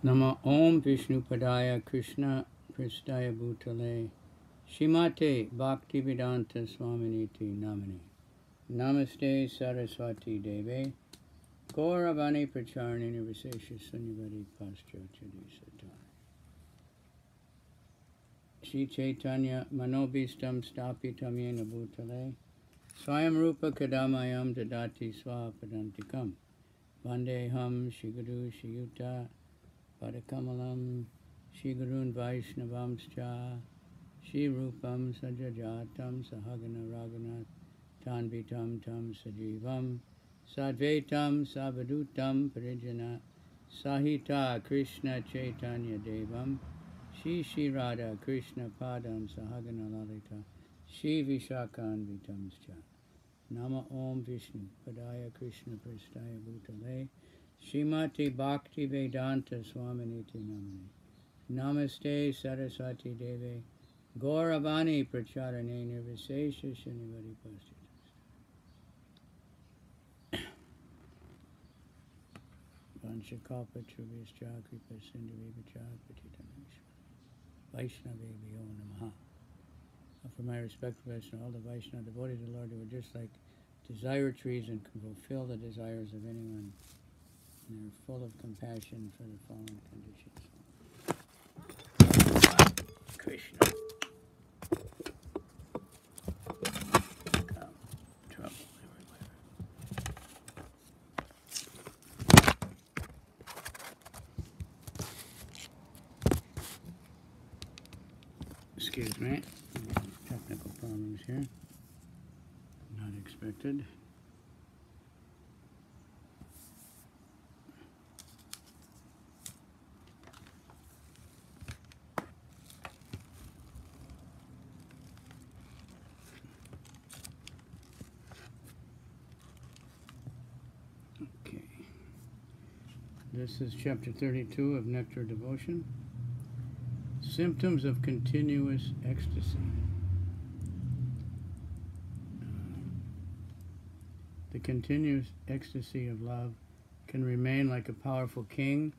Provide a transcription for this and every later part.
Nama Om Vishnu Padaya Krishna Pristaya Bhutale Shimate Bhaktivedanta Swaminiti Namani Namaste Saraswati Deve Gauravani Pracharni Nirvisesha Sunyavadi Paschachari Satari Shri Chaitanya Manobhistam Stapitam Yena Bhutale Swayam Rupa Kadamayam Dadati Swapadantikam Vandeham Shri Guru Shri Yuta Padakamalam Shri Gurun Vaishnavamscha Shri Rupam Sajajatam Sahagana Raghunath Tanvitam Tam Sajivam Sadvaitam Savadutam Parijana Sahita Krishna Chaitanya Devam Shri Shri Radha Krishna Padam Sahagana Lalita Shri Vishakan Vitamscha Nama Om Vishnu Padaya Krishna Prastaya Bhutale Srimati Bhakti Vedanta Swaminiti Namani Namaste Saraswati Deve Gauravani Pracharane Nirvisesha Shanivari Pastita Vanchakalpa Trubhischa Kripa Sindhuvivacha Patitameshwari Vaishnavi Vyo Namaha. For my respectful Vaishnava, all the Vaishnava devotees of the Lord who are just like desire trees and can fulfill the desires of anyone. And they're full of compassion for the fallen conditions. Krishna. Come, trouble everywhere. Excuse me. Technical problems here. Not expected. Okay. This is chapter 32 of Nectar of Devotion. Symptoms of continuous ecstasy. The continuous ecstasy of love can remain like a powerful king,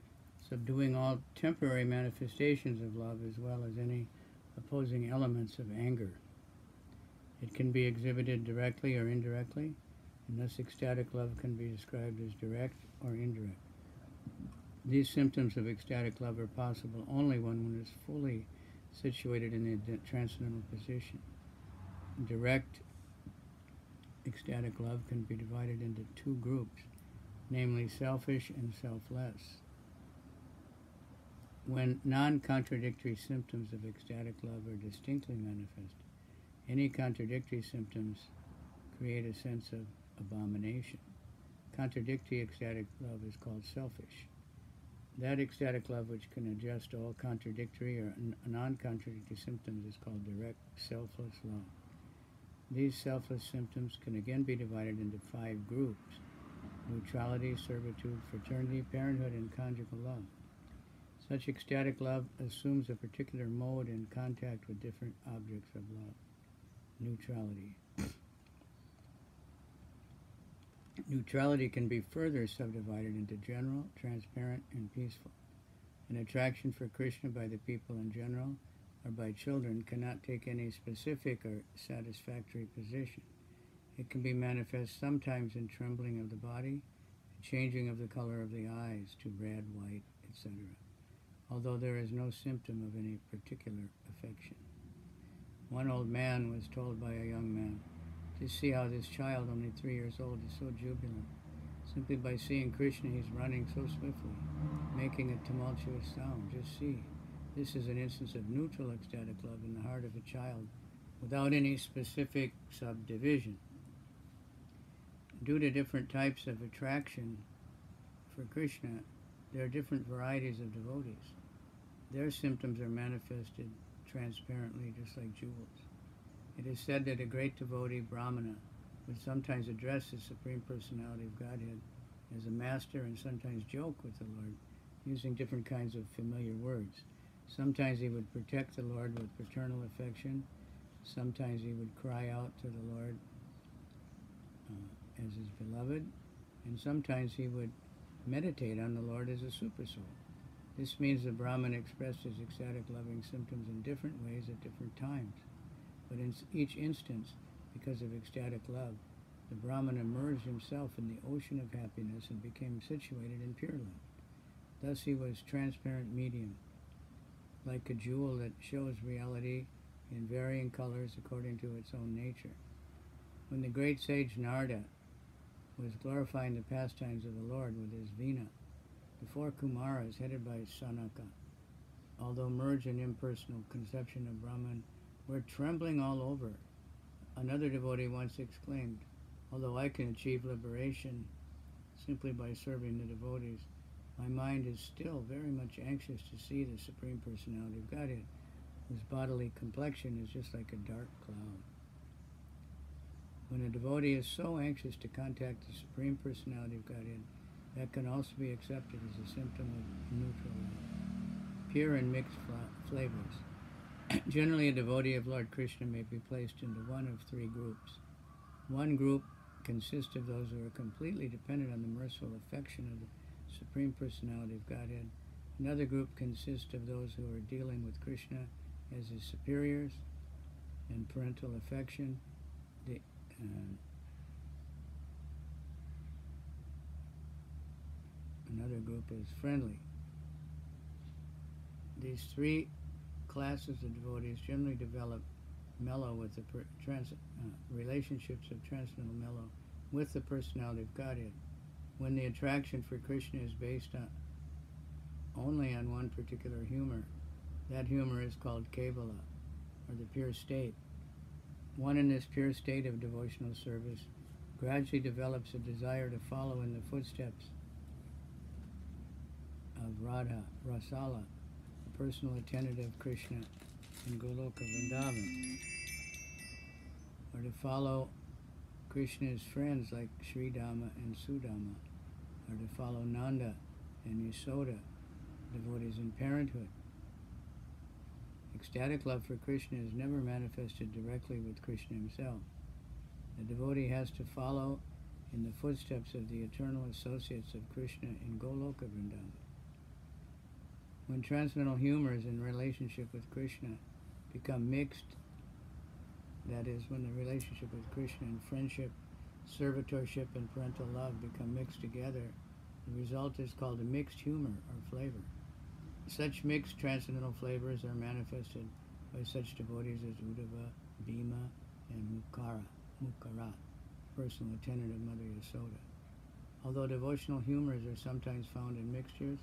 subduing all temporary manifestations of love as well as any opposing elements of anger. It can be exhibited directly or indirectly, and thus ecstatic love can be described as direct or indirect. These symptoms of ecstatic love are possible only when one is fully situated in a transcendental position. Direct ecstatic love can be divided into two groups, namely selfish and selfless. When non-contradictory symptoms of ecstatic love are distinctly manifest, any contradictory symptoms create a sense of abomination. Contradictory ecstatic love is called selfish. That ecstatic love which can adjust all contradictory or non-contradictory symptoms is called direct, selfless love. These selfless symptoms can again be divided into 5 groups: neutrality, servitude, fraternity, parenthood, and conjugal love. Such ecstatic love assumes a particular mode in contact with different objects of love. Neutrality. Neutrality can be further subdivided into general, transparent, and peaceful. An attraction for Krishna by the people in general or by children cannot take any specific or satisfactory position. It can be manifest sometimes in trembling of the body, changing of the color of the eyes to red, white, etc., although there is no symptom of any particular affection. One old man was told by a young man, "Just see how this child, only 3 years old, is so jubilant. Simply by seeing Krishna, he's running so swiftly, making a tumultuous sound. Just see. This is an instance of neutral ecstatic love in the heart of a child, without any specific subdivision." Due to different types of attraction for Krishna, there are different varieties of devotees. Their symptoms are manifested transparently, just like jewels. It is said that a great devotee, Brahmana, would sometimes address the Supreme Personality of Godhead as a master and sometimes joke with the Lord, using different kinds of familiar words. Sometimes he would protect the Lord with paternal affection. Sometimes he would cry out to the Lord as his beloved. And sometimes he would meditate on the Lord as a super soul. This means the Brahman expressed his ecstatic loving symptoms in different ways at different times. But in each instance, because of ecstatic love, the Brahman immersed himself in the ocean of happiness and became situated in Pure Land. Thus he was transparent medium, like a jewel that shows reality in varying colors according to its own nature. When the great sage Narada was glorifying the pastimes of the Lord with his Veena, the four Kumaras headed by Sanaka, although merged in impersonal conception of Brahman, were trembling all over. Another devotee once exclaimed, "Although I can achieve liberation simply by serving the devotees, my mind is still very much anxious to see the Supreme Personality of Godhead, whose bodily complexion is just like a dark cloud." When a devotee is so anxious to contact the Supreme Personality of Godhead, that can also be accepted as a symptom of neutral love, pure and mixed flavors. Generally, a devotee of Lord Krishna may be placed into one of three groups. One group consists of those who are completely dependent on the merciful affection of the Supreme Personality of Godhead. Another group consists of those who are dealing with Krishna as his superiors and parental affection. Another group is friendly. These three classes of devotees generally develop mellow with the relationships of transcendental mellow with the personality of Godhead. When the attraction for Krishna is based only on one particular humor, that humor is called Kevala, or the pure state. One in this pure state of devotional service gradually develops a desire to follow in the footsteps of Radha, Rasala, the personal attendant of Krishna in Goloka Vrindavan, or to follow Krishna's friends like Sridama and Sudama, or to follow Nanda and Yasoda, devotees in parenthood. Ecstatic love for Krishna is never manifested directly with Krishna himself. The devotee has to follow in the footsteps of the eternal associates of Krishna in Goloka Vrindavan. When transcendental humors in relationship with Krishna become mixed, that is, when the relationship with Krishna and friendship, servitorship, and parental love become mixed together, the result is called a mixed humor or flavor. Such mixed transcendental flavors are manifested by such devotees as Uddhava, Bhima, and Mukara, personal attendant of Mother Yasoda. Although devotional humors are sometimes found in mixtures,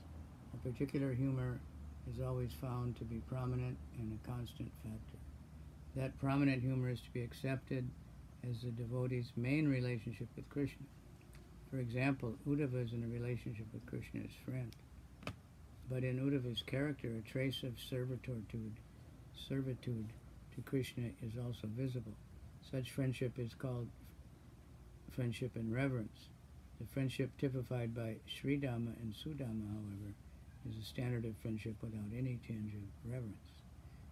a particular humor is always found to be prominent and a constant factor. That prominent humor is to be accepted as the devotee's main relationship with Krishna. For example, Uddhava is in a relationship with Krishna as friend. But in Uddhava's character, a trace of servitude to Krishna is also visible. Such friendship is called friendship in reverence. The friendship typified by Sridama and Sudama, however, is a standard of friendship without any tinge of reverence.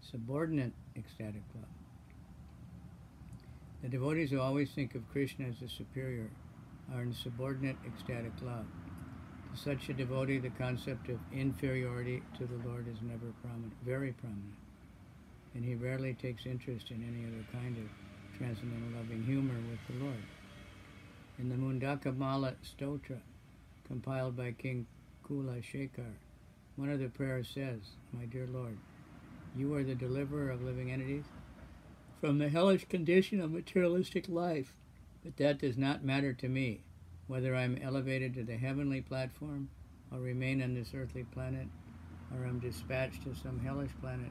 Subordinate ecstatic love. The devotees who always think of Krishna as the superior are in subordinate ecstatic love. To such a devotee, the concept of inferiority to the Lord is never very prominent, and he rarely takes interest in any other kind of transcendental loving humor with the Lord. In the Mundaka Mala Stotra, compiled by King Kula Shekhar, one of the prayers says, "My dear Lord, you are the deliverer of living entities from the hellish condition of materialistic life, but that does not matter to me. Whether I am elevated to the heavenly platform, or remain on this earthly planet, or am dispatched to some hellish planet,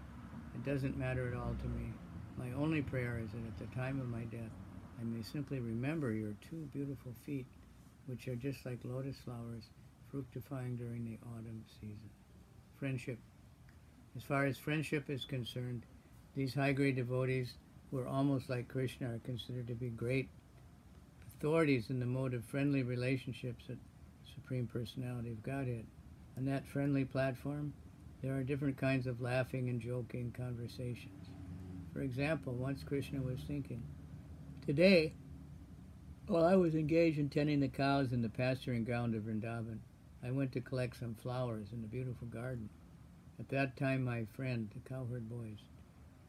it doesn't matter at all to me. My only prayer is that at the time of my death, I may simply remember your two beautiful feet, which are just like lotus flowers, fructifying during the autumn season." Friendship. As far as friendship is concerned, these high-grade devotees who are almost like Krishna are considered to be great authorities in the mode of friendly relationships at Supreme Personality of Godhead. On that friendly platform, there are different kinds of laughing and joking conversations. For example, once Krishna was thinking, "Today, while I was engaged in tending the cows in the pasturing ground of Vrindavan, I went to collect some flowers in the beautiful garden. At that time my friend, the cowherd boys,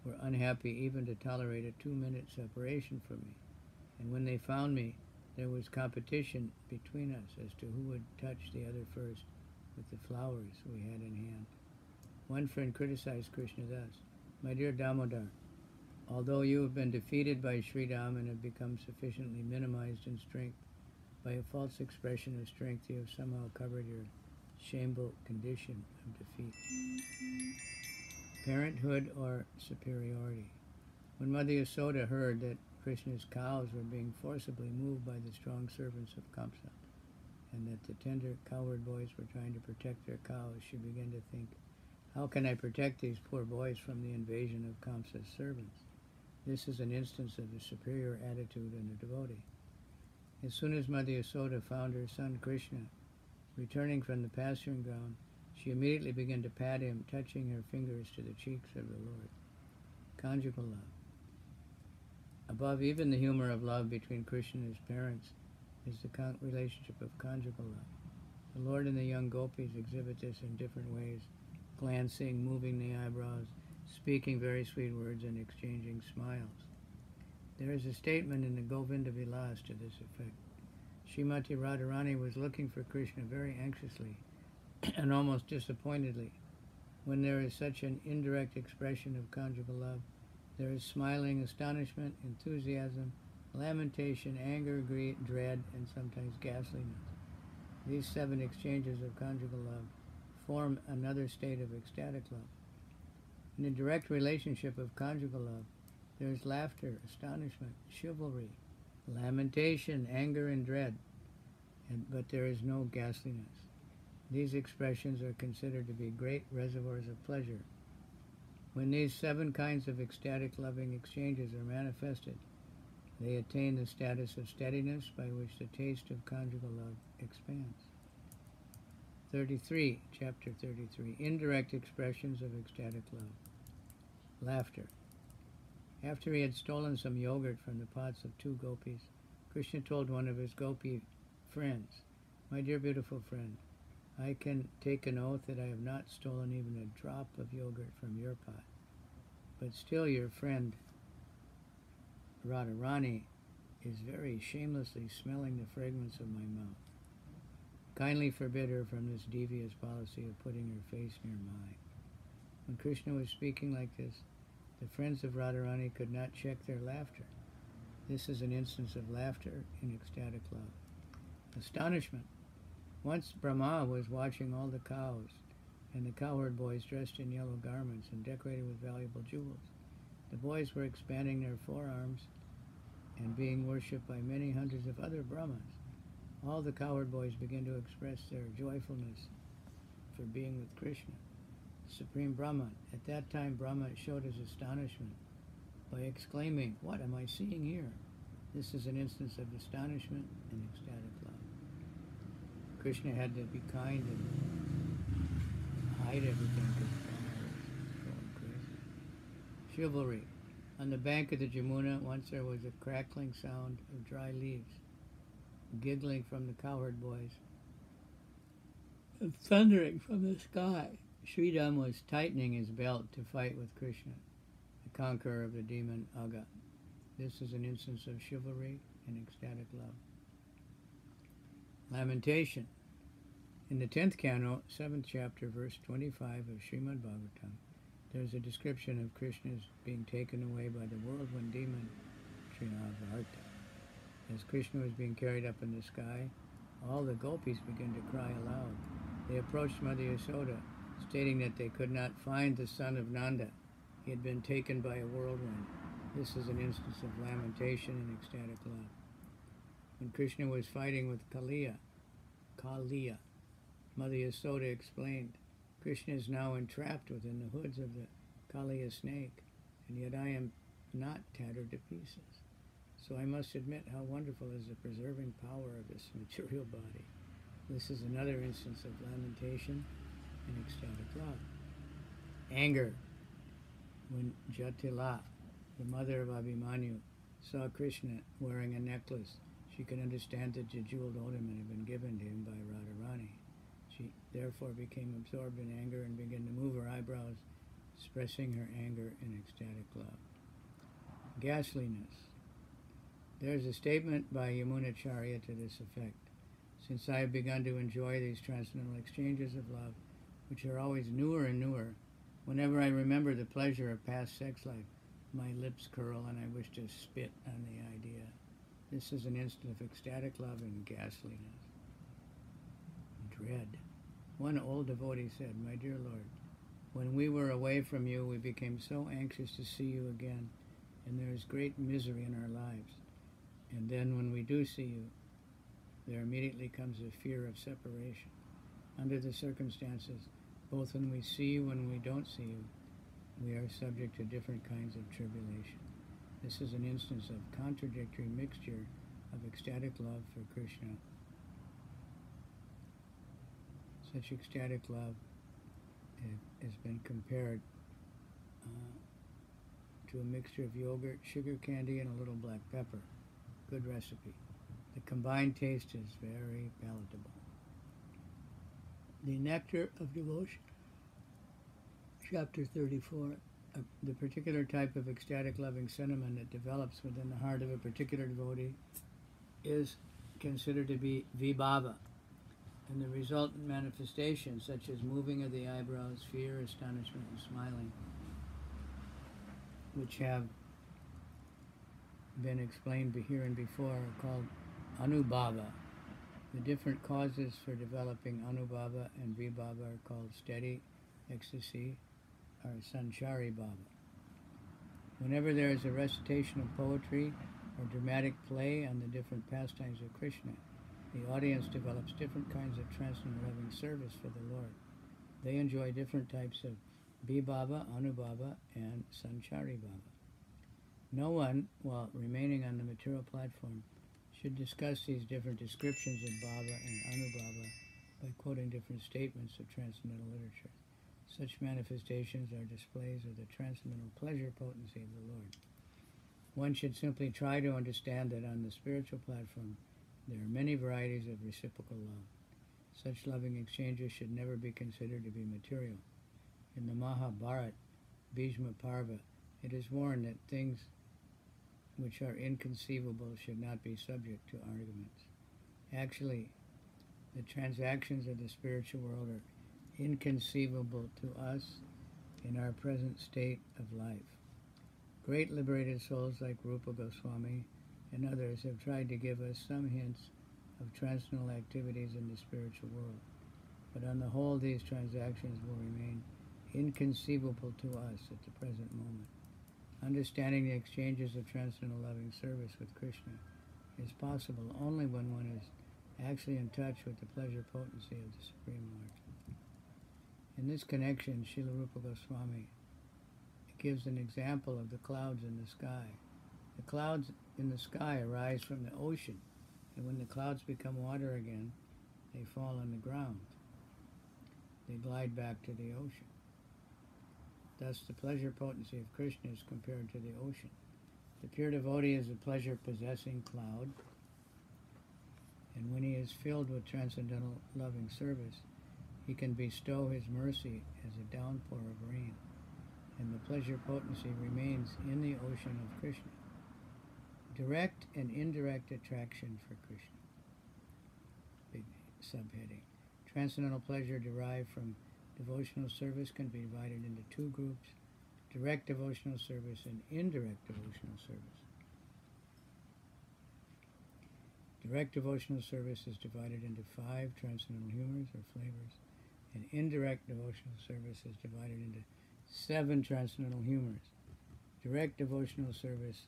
were unhappy even to tolerate a 2-minute separation from me, and when they found me, there was competition between us as to who would touch the other first with the flowers we had in hand. One friend criticized Krishna thus: "My dear Damodar, although you have been defeated by Sri Ram and have become sufficiently minimized in strength, by a false expression of strength you have somehow covered your shameful condition of defeat." Parenthood or superiority. When Mother Yasoda heard that Krishna's cows were being forcibly moved by the strong servants of Kamsa, and that the tender cowherd boys were trying to protect their cows, she began to think, how can I protect these poor boys from the invasion of Kamsa's servants? This is an instance of the superior attitude in a devotee. As soon as Mother Yasoda found her son Krishna returning from the pasturing ground, she immediately began to pat him, touching her fingers to the cheeks of the Lord. Conjugal love. Above even the humor of love between Krishna and his parents is the relationship of conjugal love. The Lord and the young gopis exhibit this in different ways, glancing, moving the eyebrows, speaking very sweet words, and exchanging smiles. There is a statement in the Govinda Vilas to this effect. Srimati Radharani was looking for Krishna very anxiously and almost disappointedly. When there is such an indirect expression of conjugal love, there is smiling, astonishment, enthusiasm, lamentation, anger, greed, dread, and sometimes ghastliness. These 7 exchanges of conjugal love form another state of ecstatic love. In the direct relationship of conjugal love, there is laughter, astonishment, chivalry, lamentation, anger, and dread, but there is no ghastliness. These expressions are considered to be great reservoirs of pleasure. When these 7 kinds of ecstatic loving exchanges are manifested, they attain the status of steadiness by which the taste of conjugal love expands. 33, chapter 33, indirect expressions of ecstatic love. Laughter. After he had stolen some yogurt from the pots of 2 gopis, Krishna told one of his gopi friends, "My dear beautiful friend, I can take an oath that I have not stolen even a drop of yogurt from your pot. But still your friend Radharani is very shamelessly smelling the fragrance of my mouth. Kindly forbid her from this devious policy of putting her face near mine." When Krishna was speaking like this, the friends of Radharani could not check their laughter. This is an instance of laughter in ecstatic love. Astonishment. Once Brahma was watching all the cows and the cowherd boys dressed in yellow garments and decorated with valuable jewels. The boys were expanding their forearms and being worshipped by many hundreds of other Brahmas. All the cowherd boys began to express their joyfulness for being with Krishna, Supreme Brahman. At that time, Brahma showed his astonishment by exclaiming, "What am I seeing here?" This is an instance of astonishment and ecstatic love. Krishna had to be kind and hide everything because Brahma was going crazy. Chivalry. On the bank of the Jamuna, once there was a crackling sound of dry leaves, giggling from the cowherd boys, and thundering from the sky. Sri Ram was tightening his belt to fight with Krishna, the conqueror of the demon Aga. This is an instance of chivalry and ecstatic love. Lamentation. In the 10th canto, 7th chapter, verse 25 of Srimad Bhagavatam, there is a description of Krishna's being taken away by the whirlwind demon Trinavarta. As Krishna was being carried up in the sky, all the gopis began to cry aloud. They approached Mother Yasoda, stating that they could not find the son of Nanda. He had been taken by a whirlwind. This is an instance of lamentation and ecstatic love. When Krishna was fighting with Kaliya, Mother Yasoda explained, "Krishna is now entrapped within the hoods of the Kaliya snake, and yet I am not tattered to pieces. So I must admit how wonderful is the preserving power of this material body." This is another instance of lamentation and ecstatic love. Anger. When Jatila, the mother of Abhimanyu, saw Krishna wearing a necklace, she could understand that the jeweled ornament had been given to him by Radharani. She therefore became absorbed in anger and began to move her eyebrows, expressing her anger in ecstatic love. Ghastliness. There is a statement by Yamunacharya to this effect. Since I have begun to enjoy these transcendental exchanges of love, which are always newer and newer, whenever I remember the pleasure of past sex life, my lips curl and I wish to spit on the idea. This is an instant of ecstatic love and ghastliness. Dread. One old devotee said, "My dear Lord, when we were away from you, we became so anxious to see you again, and there is great misery in our lives. And then when we do see you, there immediately comes a fear of separation. Under the circumstances, both when we see you and when we don't see you, we are subject to different kinds of tribulation. This is an instance of contradictory mixture of ecstatic love for Krishna. Such ecstatic love has been compared to a mixture of yogurt, sugar candy, and a little black pepper. Good recipe. The combined taste is very palatable." The Nectar of Devotion, Chapter 34. The particular type of ecstatic loving sentiment that develops within the heart of a particular devotee is considered to be vibhava, and the resultant manifestations, such as moving of the eyebrows, fear, astonishment, and smiling, which have been explained here and before, are called anubhava. The different causes for developing anubhava and vibhava are called steady ecstasy or sanchari bhava. Whenever there is a recitation of poetry or dramatic play on the different pastimes of Krishna, the audience develops different kinds of transcendental loving service for the Lord. They enjoy different types of vibhava, anubhava, and sanchari bhava. No one, while remaining on the material platform, should discuss these different descriptions of bhava and anubhava by quoting different statements of transcendental literature. Such manifestations are displays of the transcendental pleasure potency of the Lord. One should simply try to understand that on the spiritual platform there are many varieties of reciprocal love. Such loving exchanges should never be considered to be material. In the Mahabharata, Bhishma Parva, it is warned that things which are inconceivable should not be subject to arguments. Actually, the transactions of the spiritual world are inconceivable to us in our present state of life. Great liberated souls like Rupa Goswami and others have tried to give us some hints of transcendental activities in the spiritual world, but on the whole these transactions will remain inconceivable to us at the present moment. Understanding the exchanges of transcendental loving service with Krishna is possible only when one is actually in touch with the pleasure potency of the Supreme Lord. In this connection, Srila Rupa Goswami gives an example of the clouds in the sky. The clouds in the sky arise from the ocean, and when the clouds become water again, they fall on the ground. They glide back to the ocean. Thus, the pleasure potency of Krishna is compared to the ocean. The pure devotee is a pleasure-possessing cloud, and when he is filled with transcendental loving service, he can bestow his mercy as a downpour of rain, and the pleasure potency remains in the ocean of Krishna. Direct and indirect attraction for Krishna. Big subheading. Transcendental pleasure derived from devotional service can be divided into two groups: direct devotional service and indirect devotional service. Direct devotional service is divided into 5 transcendental humors or flavors, and indirect devotional service is divided into 7 transcendental humors. Direct devotional service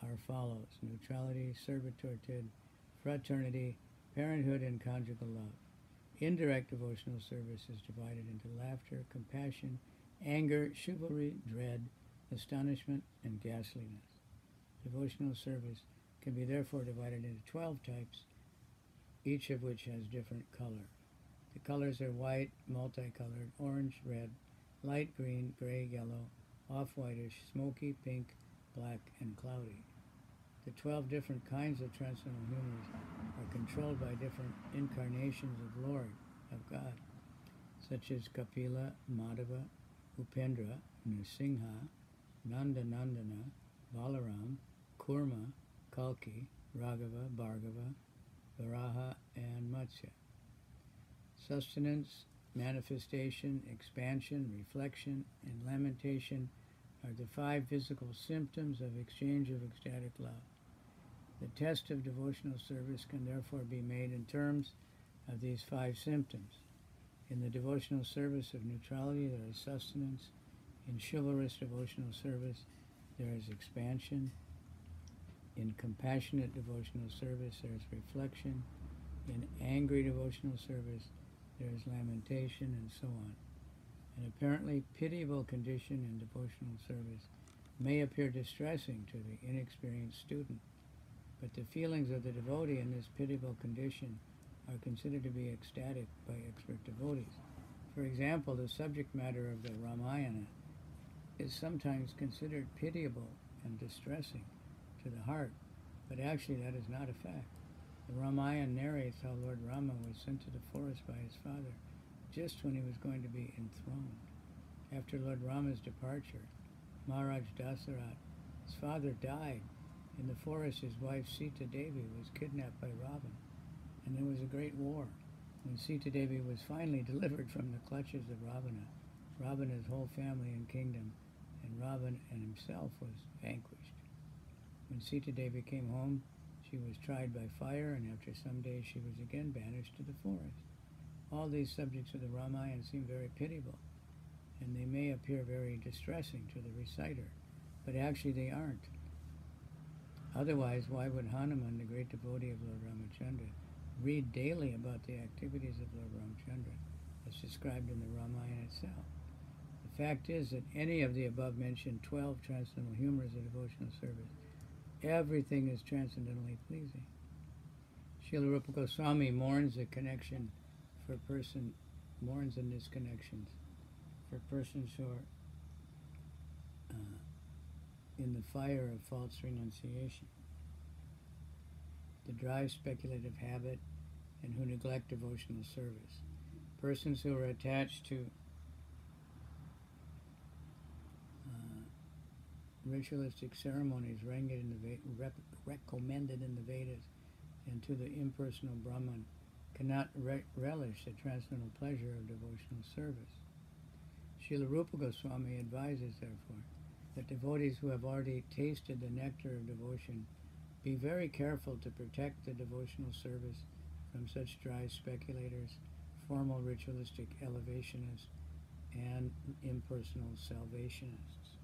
are follows: neutrality, servitorhood, fraternity, parenthood, and conjugal love. Indirect devotional service is divided into laughter, compassion, anger, chivalry, dread, astonishment, and ghastliness. Devotional service can be therefore divided into 12 types, each of which has different color. The colors are white, multicolored, orange, red, light green, gray, yellow, off-whitish, smoky, pink, black, and cloudy. The 12 different kinds of transcendental humors are controlled by different incarnations of Lord. of God, such as Kapila, Madhava, Upendra, Nrsimha, Nanda Nandana, Balaram, Kurma, Kalki, Raghava, Bhargava, Varaha, and Matsya. Sustenance, manifestation, expansion, reflection, and lamentation are the 5 physical symptoms of exchange of ecstatic love. The test of devotional service can therefore be made in terms of these 5 symptoms. In the devotional service of neutrality, there is sustenance. In chivalrous devotional service, there is expansion. In compassionate devotional service, there is reflection. In angry devotional service, there is lamentation, and so on. An apparently pitiable condition in devotional service may appear distressing to the inexperienced student, but the feelings of the devotee in this pitiable condition are considered to be ecstatic by expert devotees. For example, the subject matter of the Ramayana is sometimes considered pitiable and distressing to the heart, but actually that is not a fact. The Ramayana narrates how Lord Rama was sent to the forest by his father just when he was going to be enthroned. After Lord Rama's departure, Maharaj Dasarath, his father, died. In the forest, his wife Sita Devi was kidnapped by Ravan, and there was a great war. When Sita Devi was finally delivered from the clutches of Ravana, Ravana's whole family and kingdom, and Ravan and himself was vanquished. When Sita Devi came home, she was tried by fire, and after some days she was again banished to the forest. All these subjects of the Ramayana seem very pitiable, and they may appear very distressing to the reciter, but actually they aren't. Otherwise, why would Hanuman, the great devotee of Lord Ramachandra, read daily about the activities of Lord Ramachandra as described in the Ramayana itself? The fact is that any of the above-mentioned 12 transcendental humors of devotional service, everything is transcendently pleasing. Srila Rupa Goswami mourns in this connection for persons who are in the fire of false renunciation, the dry speculative habit, and who neglect devotional service. Persons who are attached to ritualistic ceremonies recommended in the Vedas and to the impersonal Brahman cannot relish the transcendental pleasure of devotional service. Srila Rupa Goswami advises, therefore, that devotees who have already tasted the nectar of devotion be very careful to protect the devotional service from such dry speculators, formal ritualistic elevationists, and impersonal salvationists.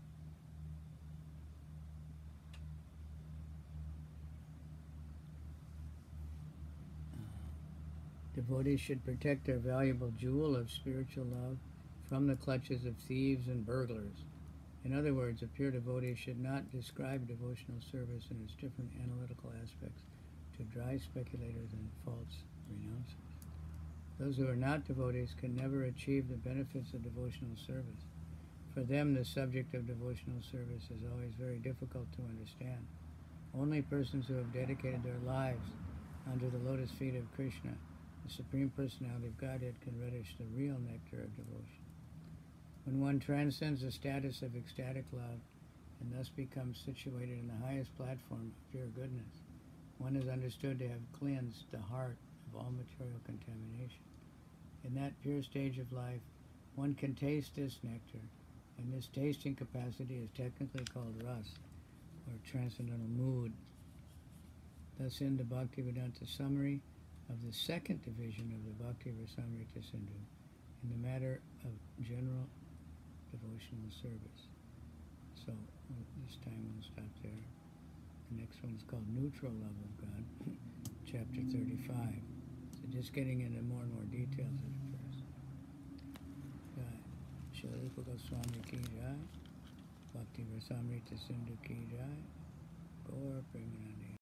Devotees should protect their valuable jewel of spiritual love from the clutches of thieves and burglars. In other words, a pure devotee should not describe devotional service in its different analytical aspects to dry speculators and false renouncers. Those who are not devotees can never achieve the benefits of devotional service. For them, the subject of devotional service is always very difficult to understand. Only persons who have dedicated their lives under the lotus feet of Krishna, the Supreme Personality of Godhead, can relish the real nectar of devotion. When one transcends the status of ecstatic love and thus becomes situated in the highest platform of pure goodness, one is understood to have cleansed the heart of all material contamination. In that pure stage of life, one can taste this nectar, and this tasting capacity is technically called ras, or transcendental mood. Thus, in the Bhaktivedanta summary of the second division of the Bhakti Rasamrita Sindhu, in the matter of general devotional service. So this time we'll stop there. The next one is called Neutral Love of God, chapter 35. So just getting into more and more details of it first. Srila Rupa Goswami ki jai, Bhakti Rasamrita Sindhu ki jai, Gaur Premanand.